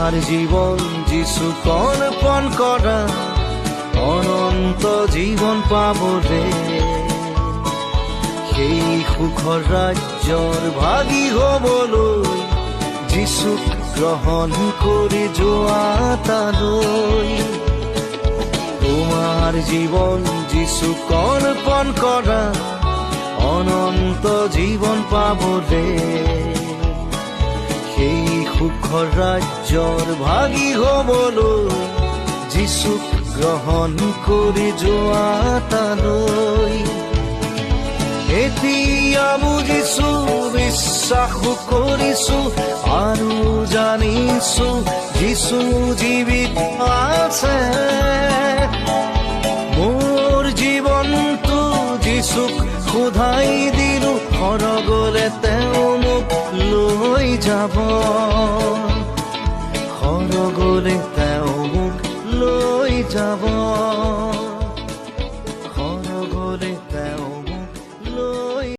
তোমাৰ জীৱন যিছুক অৰ্পণ কৰা অনন্ত জীৱন পাবলে, সেই সুখৰ ৰাজ্যৰ ভাগী হ'বলৈ যিছুক গ্ৰহণ কৰি যোৱা তালৈ। তোমাৰ জীৱন যিছুক অৰ্পণ কৰা অনন্ত জীৱন পাবলে, সেই সুখৰ ৰাজ্যৰ ভাগী হ'বলৈ যিছুক গ্ৰহণ কৰি যোৱা তালৈ। এতিয়া বুজিছো, বিশ্বাসো কৰিছো আৰু জানিছো যিছু জীৱিত আছে। মোৰ জীৱনটো যিছুক সোধাই দিলো, সৰগলে তেওঁ মোক লৈ যাব।